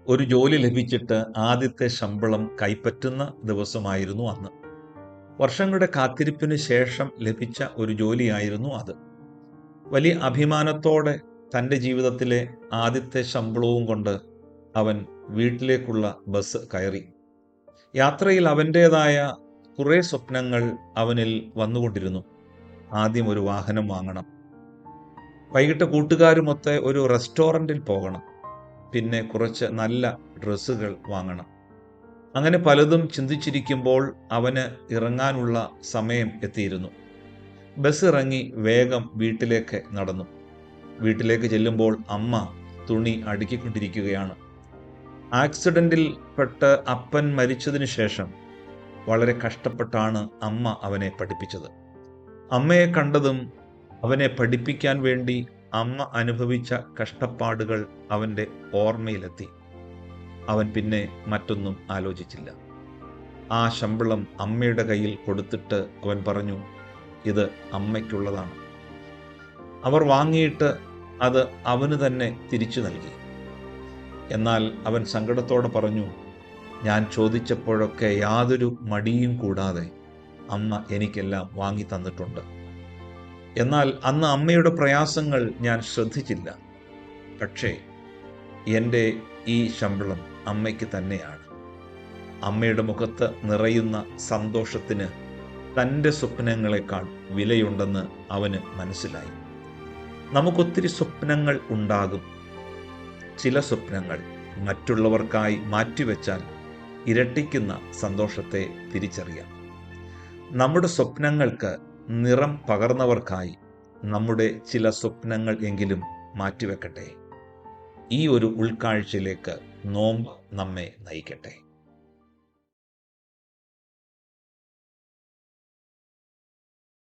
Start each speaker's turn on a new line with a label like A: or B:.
A: ഒരു ജോലി ലഭിച്ചിട്ട് ആദ്യത്തെ ശമ്പളം കൈപ്പറ്റുന്ന ദിവസമായിരുന്നു അന്ന്. വർഷങ്ങളുടെ കാത്തിരിപ്പിന് ശേഷം ലഭിച്ച ഒരു ജോലിയായിരുന്നു അത്. വലിയ അഭിമാനത്തോടെ തൻ്റെ ജീവിതത്തിലെ ആദ്യത്തെ ശമ്പളവും കൊണ്ട് അവൻ വീട്ടിലേക്കുള്ള ബസ് കയറി. യാത്രയിൽ അവൻ്റേതായ കുറേ സ്വപ്നങ്ങൾ അവനിൽ വന്നുകൊണ്ടിരുന്നു. ആദ്യം ഒരു വാഹനം വാങ്ങണം, വൈകിട്ട് കൂട്ടുകാരുമൊത്ത് ഒരു റെസ്റ്റോറൻറ്റിൽ പോകണം, പിന്നെ കുറച്ച് നല്ല ഡ്രസ്സുകൾ വാങ്ങണം. അങ്ങനെ പലതും ചിന്തിച്ചിരിക്കുമ്പോൾ അവന് ഇറങ്ങാനുള്ള സമയം എത്തിയിരുന്നു. ബസ് ഇറങ്ങി വേഗം വീട്ടിലേക്ക് നടന്നു. വീട്ടിലേക്ക് ചെല്ലുമ്പോൾ അമ്മ തുണി അടുക്കിക്കൊണ്ടിരിക്കുകയാണ്. ആക്സിഡന്റിൽ പെട്ട് അപ്പൻ മരിച്ചതിന് ശേഷം വളരെ കഷ്ടപ്പെട്ടാണ് അമ്മ അവനെ പഠിപ്പിച്ചത്. അമ്മയെ കണ്ടതും അവനെ പഠിപ്പിക്കാൻ വേണ്ടി അമ്മ അനുഭവിച്ച കഷ്ടപ്പാടുകൾ അവൻ്റെ ഓർമ്മയിലെത്തി. അവൻ പിന്നെ മറ്റൊന്നും ആലോചിച്ചില്ല. ആ ശമ്പളം അമ്മയുടെ കയ്യിൽ കൊടുത്തിട്ട് അവൻ പറഞ്ഞു, ഇത് അമ്മയ്ക്കുള്ളതാണ്. അവർ വാങ്ങിയിട്ട് അത് അവന് തന്നെ തിരിച്ചു നൽകി. എന്നാൽ അവൻ സങ്കടത്തോടെ പറഞ്ഞു, ഞാൻ ചോദിച്ചപ്പോഴൊക്കെ യാതൊരു മടിയും കൂടാതെ അമ്മ എനിക്കെല്ലാം വാങ്ങി തന്നിട്ടുണ്ട്. എന്നാൽ അന്ന് അമ്മയുടെ പ്രയാസങ്ങൾ ഞാൻ ശ്രദ്ധിച്ചില്ല. പക്ഷേ എൻ്റെ ഈ ശമ്പളം അമ്മയ്ക്ക് തന്നെയാണ്. അമ്മയുടെ മുഖത്ത് നിറയുന്ന സന്തോഷത്തിന് തൻ്റെ സ്വപ്നങ്ങളെക്കാൾ വിലയുണ്ടെന്ന് അവന് മനസ്സിലായി. നമുക്കൊത്തിരി സ്വപ്നങ്ങൾ ഉണ്ടാകും. ചില സ്വപ്നങ്ങൾ മറ്റുള്ളവർക്കായി മാറ്റിവെച്ചാൽ ഇരട്ടിക്കുന്ന സന്തോഷത്തെ തിരിച്ചറിയാം. നമ്മുടെ സ്വപ്നങ്ങൾക്ക് നിറം പകർന്നവർക്കായി നമ്മുടെ ചില സ്വപ്നങ്ങൾ എങ്കിലും മാറ്റിവെക്കട്ടെ. ഈ ഒരു ഉൾക്കാഴ്ചയിലേക്ക് നോമ്പ് നമ്മെ നയിക്കട്ടെ.